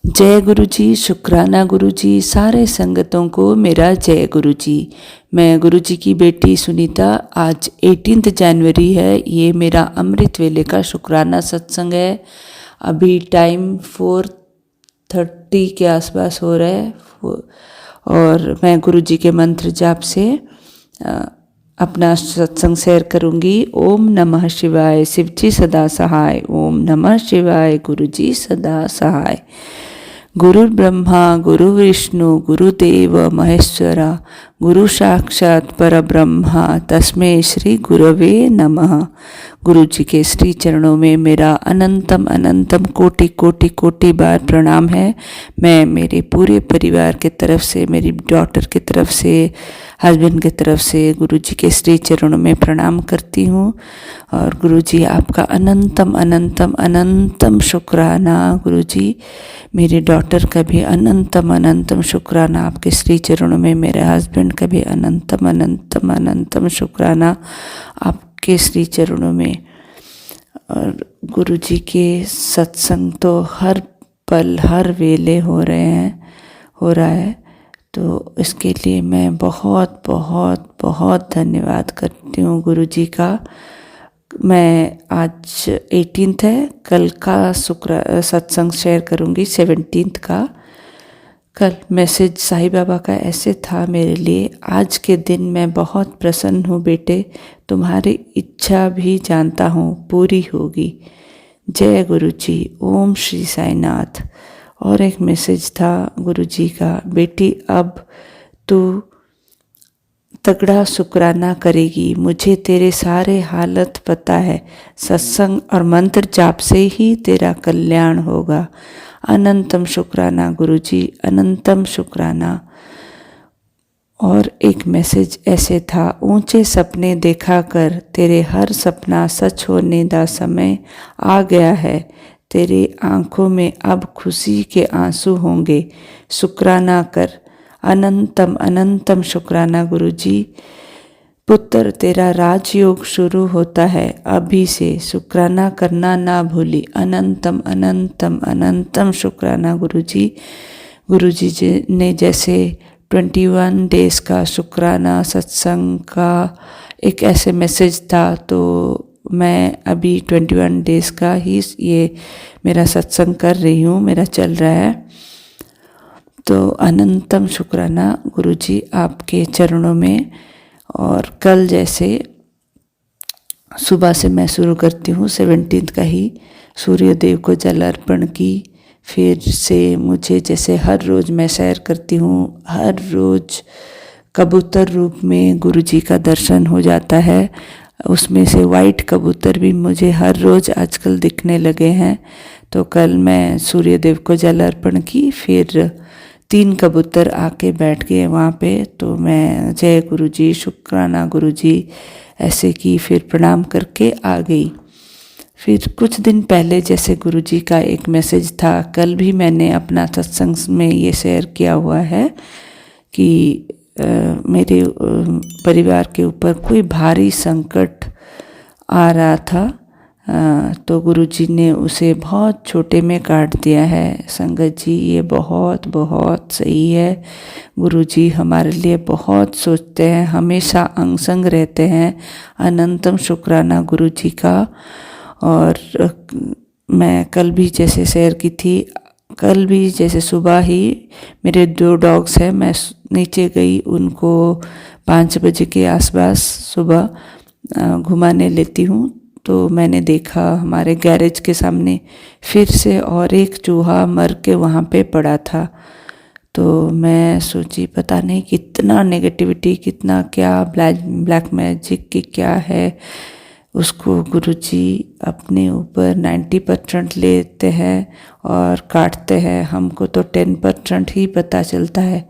जय गुरु जी, शुक्राना गुरु जी, सारे संगतों को मेरा जय गुरु जी। मैं गुरु जी की बेटी सुनीता। आज 18 जनवरी है। ये मेरा अमृत वेले का शुक्राना सत्संग है। अभी टाइम 4:30 के आसपास हो रहा है और मैं गुरु जी के मंत्र जाप से अपना सत्संग शेयर करूंगी। ओम नमः शिवाय, शिव जी सदा सहाय। ओम नमः शिवाय, गुरु जी सदा सहाय। गुरु ब्रह्मा गुरु विष्णु गुरुदेव महेश्वरा, गुरु साक्षात परब्रह्मा, तस्मै श्री गुरवे नमः। गुरु जी के श्री चरणों में मेरा अनंतम अनंतम कोटि कोटि कोटि बार प्रणाम है। मैं मेरे पूरे परिवार के तरफ से, मेरी डॉटर की तरफ से, हस्बैंड की तरफ से गुरु जी के श्री चरणों में प्रणाम करती हूँ। और गुरु जी आपका अनंतम अनंतम अनंतम शुक्राना। गुरु जी मेरी डॉटर का भी अनंतम अनंतम शुक्राना आपके श्री चरणों में। मेरे हस्बैंड का भी अनंतम अनंतम अनंतम शुक्राना आपके श्री चरणों में। और गुरु जी के सत्संग तो हर पल हर वेले हो रहा है। तो इसके लिए मैं बहुत बहुत बहुत धन्यवाद करती हूँ गुरु जी का। मैं आज 18 है, कल का सत्संग शेयर करूँगी 17 का। कल मैसेज साईं बाबा का ऐसे था मेरे लिए, आज के दिन मैं बहुत प्रसन्न हूँ बेटे, तुम्हारी इच्छा भी जानता हूँ पूरी होगी। जय गुरु जी, ओम श्री साईनाथ। और एक मैसेज था गुरु जी का, बेटी अब तू तगड़ा शुक्राना करेगी, मुझे तेरे सारे हालत पता है, सत्संग और मंत्र जाप से ही तेरा कल्याण होगा। अनंतम शुक्राना गुरु जी, अनंतम शुक्राना। और एक मैसेज ऐसे था, ऊंचे सपने देखा कर, तेरे हर सपना सच होने का समय आ गया है, तेरे आँखों में अब खुशी के आंसू होंगे, शुक्राना कर। अनंतम अनंतम शुक्राना गुरु जी। पुत्र तेरा राजयोग शुरू होता है अभी से, शुक्राना करना ना भूली। अनंतम अनंतम अनंतम शुक्राना गुरु जी। गुरु जी ने जैसे 21 डेज़ का शुक्राना सत्संग का एक ऐसे मैसेज था, तो मैं अभी 21 डेज़ का ही ये मेरा सत्संग कर रही हूँ, मेरा चल रहा है। तो अनंतम शुक्राना गुरु जी आपके चरणों में। और कल जैसे सुबह से मैं शुरू करती हूँ 17 का ही, सूर्यदेव को जल अर्पण की। फिर से मुझे जैसे हर रोज़ मैं सैर करती हूँ, हर रोज़ कबूतर रूप में गुरु जी का दर्शन हो जाता है। उसमें से वाइट कबूतर भी मुझे हर रोज़ आजकल दिखने लगे हैं। तो कल मैं सूर्यदेव को जल अर्पण की, फिर 3 कबूतर आके बैठ गए वहाँ पे। तो मैं जय गुरु जी, शुक्राना गुरु जी ऐसे की, फिर प्रणाम करके आ गई। फिर कुछ दिन पहले जैसे गुरु जी का एक मैसेज था, कल भी मैंने अपना सत्संग में ये शेयर किया हुआ है कि मेरे परिवार के ऊपर कोई भारी संकट आ रहा था, तो गुरु जी ने उसे बहुत छोटे में काट दिया है। संगत जी ये बहुत बहुत सही है। गुरु जी हमारे लिए बहुत सोचते हैं, हमेशा अंग संग रहते हैं। अनंतम शुक्राना गुरु जी का। और मैं कल भी जैसे शेयर की थी, कल भी जैसे सुबह ही मेरे 2 डॉग्स हैं, मैं नीचे गई, उनको 5 बजे के आसपास सुबह घुमाने लेती हूँ। तो मैंने देखा हमारे गैरेज के सामने फिर से और एक चूहा मर के वहाँ पे पड़ा था। तो मैं सोची पता नहीं कितना नेगेटिविटी, कितना क्या ब्लैक मैजिक की क्या है, उसको गुरुजी अपने ऊपर 90% लेते हैं और काटते हैं। हमको तो 10% ही पता चलता है।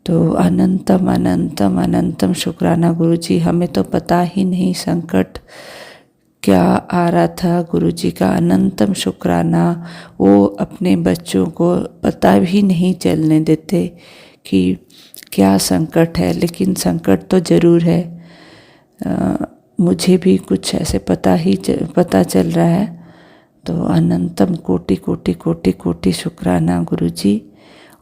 तो अनंतम अनंतम अनंतम शुक्राना गुरुजी, हमें तो पता ही नहीं संकट क्या आ रहा था। गुरुजी का अनंतम शुक्राना, वो अपने बच्चों को पता भी नहीं चलने देते कि क्या संकट है, लेकिन संकट तो ज़रूर है। मुझे भी कुछ ऐसे पता चल रहा है। तो अनंतम कोटि कोटि कोटि कोटि शुक्राना गुरुजी।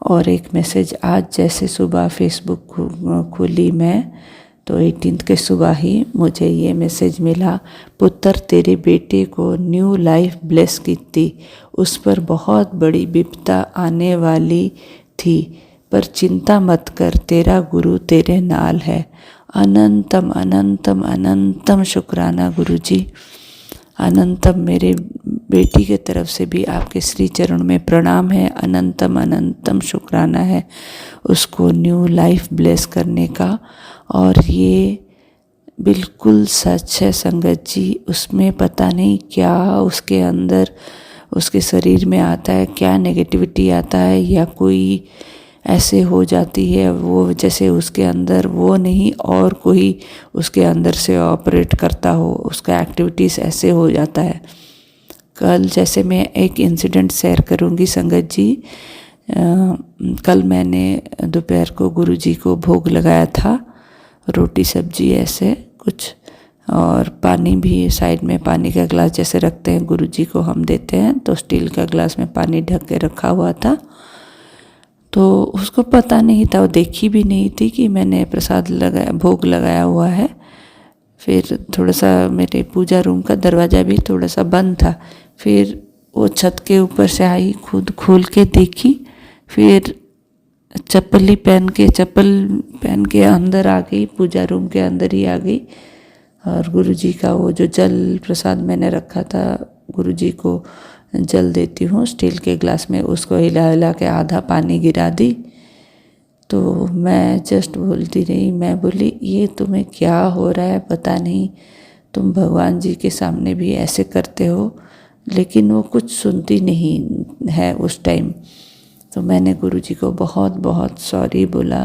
और एक मैसेज आज जैसे सुबह फेसबुक खोली मैं, तो 18 के सुबह ही मुझे ये मैसेज मिला, पुत्र तेरे बेटे को न्यू लाइफ ब्लेस की थी, उस पर बहुत बड़ी विपदा आने वाली थी, पर चिंता मत कर, तेरा गुरु तेरे नाल है। अनंतम अनंतम अनंतम शुक्राना गुरुजी। अनंतम मेरे बेटी के तरफ से भी आपके श्री चरण में प्रणाम है। अनंतम अनंतम शुक्राना है उसको न्यू लाइफ ब्लेस करने का। और ये बिल्कुल सच है संगत जी, उसमें पता नहीं क्या उसके अंदर उसके शरीर में आता है, क्या नेगेटिविटी आता है, या कोई ऐसे हो जाती है वो जैसे उसके अंदर वो नहीं और कोई उसके अंदर से ऑपरेट करता हो, उसका एक्टिविटीज़ ऐसे हो जाता है। कल जैसे मैं एक इंसिडेंट शेयर करूंगी संगत जी। कल मैंने दोपहर को गुरुजी को भोग लगाया था, रोटी सब्जी ऐसे कुछ, और पानी भी साइड में, पानी का गिलास जैसे रखते हैं गुरुजी को हम देते हैं, तो स्टील का गिलास में पानी ढक के रखा हुआ था। तो उसको पता नहीं था, वो देखी भी नहीं थी कि मैंने प्रसाद लगाया, भोग लगाया हुआ है। फिर थोड़ा सा मेरे पूजा रूम का दरवाज़ा भी थोड़ा सा बंद था, फिर वो छत के ऊपर से आई, खुद खोल के देखी, फिर चप्पल पहन के अंदर आ गई, पूजा रूम के अंदर ही आ गई। और गुरुजी का वो जो जल प्रसाद मैंने रखा था, गुरुजी को जल देती हूँ स्टील के गिलास में, उसको हिला हिला के आधा पानी गिरा दी। तो मैं जस्ट बोलती रही, मैं बोली ये तुम्हें क्या हो रहा है पता नहीं, तुम भगवान जी के सामने भी ऐसे करते हो। लेकिन वो कुछ सुनती नहीं है उस टाइम। तो मैंने गुरुजी को बहुत बहुत सॉरी बोला,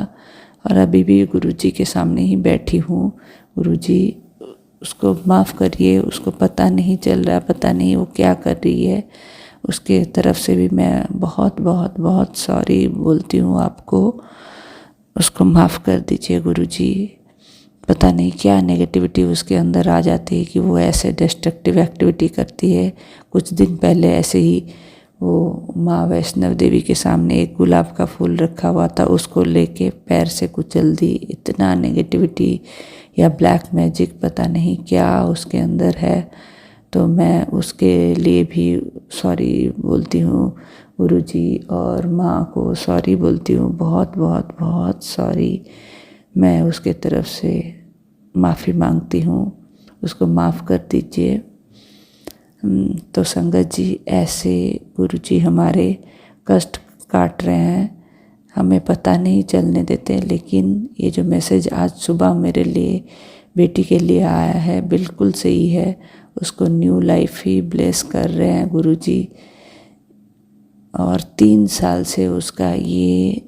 और अभी भी गुरुजी के सामने ही बैठी हूँ। गुरुजी उसको माफ़ करिए, उसको पता नहीं चल रहा, पता नहीं वो क्या कर रही है, उसके तरफ से भी मैं बहुत बहुत बहुत सॉरी बोलती हूँ आपको। उसको माफ़ कर दीजिए गुरुजी। पता नहीं क्या नेगेटिविटी उसके अंदर आ जाती है कि वो ऐसे डिस्ट्रक्टिव एक्टिविटी करती है। कुछ दिन पहले ऐसे ही वो माँ वैष्णव देवी के सामने एक गुलाब का फूल रखा हुआ था, उसको लेके पैर से कुचल दी। इतना नेगेटिविटी या ब्लैक मैजिक पता नहीं क्या उसके अंदर है। तो मैं उसके लिए भी सॉरी बोलती हूँ गुरुजी, और माँ को सॉरी बोलती हूँ, बहुत बहुत बहुत सॉरी। मैं उसके तरफ से माफ़ी मांगती हूँ, उसको माफ़ कर दीजिए। तो संगत जी ऐसे गुरुजी हमारे कष्ट काट रहे हैं, हमें पता नहीं चलने देते। लेकिन ये जो मैसेज आज सुबह मेरे लिए बेटी के लिए आया है बिल्कुल सही है, उसको न्यू लाइफ ही ब्लेस कर रहे हैं गुरुजी। और 3 साल से उसका ये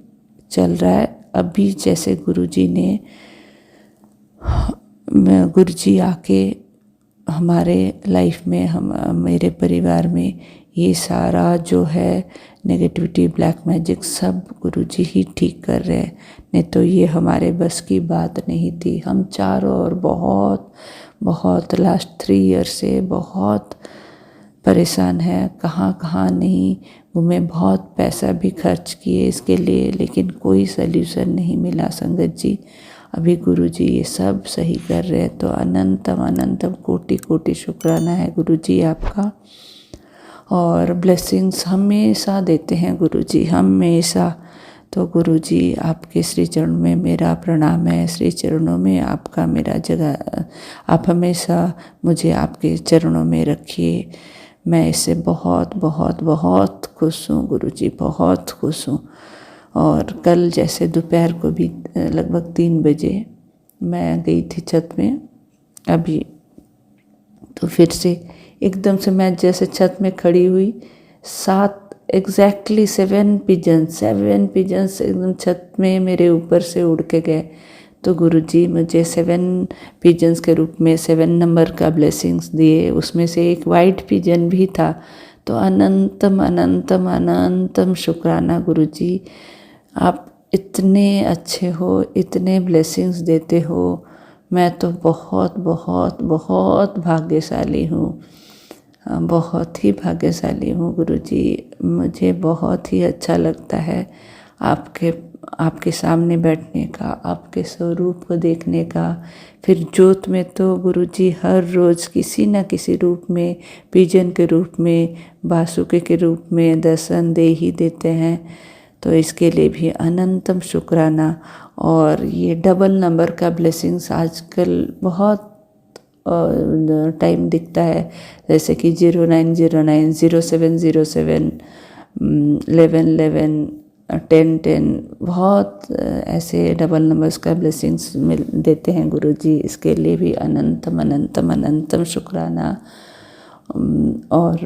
चल रहा है। अभी जैसे गुरुजी आके हमारे लाइफ में, हम मेरे परिवार में ये सारा जो है नेगेटिविटी, ब्लैक मैजिक सब गुरुजी ही ठीक कर रहे हैं। नहीं तो ये हमारे बस की बात नहीं थी। हम चारों ओर बहुत बहुत लास्ट 3 ईयर से बहुत परेशान हैं, कहाँ कहाँ नहीं घूमे, बहुत पैसा भी खर्च किए इसके लिए, लेकिन कोई सल्यूशन नहीं मिला संगत जी। अभी गुरुजी ये सब सही कर रहे हैं। तो अनंतम अनंतम कोटि कोटि शुक्राना है गुरुजी आपका। और ब्लेसिंग्स हमेशा देते हैं गुरुजी, हमेशा। तो गुरुजी आपके श्री चरणों में मेरा प्रणाम है, श्री चरणों में आपका मेरा जगह, आप हमेशा मुझे आपके चरणों में रखिए। मैं इससे बहुत बहुत बहुत खुश हूँ गुरुजी, बहुत खुश हूँ। और कल जैसे दोपहर को भी लगभग 3 बजे मैं गई थी छत में अभी, तो फिर से एकदम से मैं जैसे छत में खड़ी हुई, 7 पिजन्स एकदम छत में मेरे ऊपर से उड़ के गए। तो गुरुजी मुझे 7 पिजन्स के रूप में 7 नंबर का ब्लेसिंग्स दिए, उसमें से एक वाइट पिजन भी था। तो अनंतम अनंतम अनंतम शुक्राना गुरुजी, आप इतने अच्छे हो, इतने ब्लेसिंग्स देते हो। मैं तो बहुत बहुत बहुत भाग्यशाली हूँ। बहुत ही भाग्यशाली हूँ गुरुजी। मुझे बहुत ही अच्छा लगता है आपके सामने बैठने का, आपके स्वरूप को देखने का। फिर जोत में तो गुरुजी हर रोज़ किसी न किसी रूप में, पिजन के रूप में, बासुके के रूप में दर्शन दे ही देते हैं। तो इसके लिए भी अनंतम शुक्राना। और ये डबल नंबर का ब्लेसिंग्स आजकल बहुत टाइम दिखता है, जैसे कि 0909, 0707, 1111, 1010, बहुत ऐसे डबल नंबर्स का ब्लेसिंग्स मिल देते हैं गुरुजी। इसके लिए भी अनंतम अनंतम अनंतम शुक्राना। और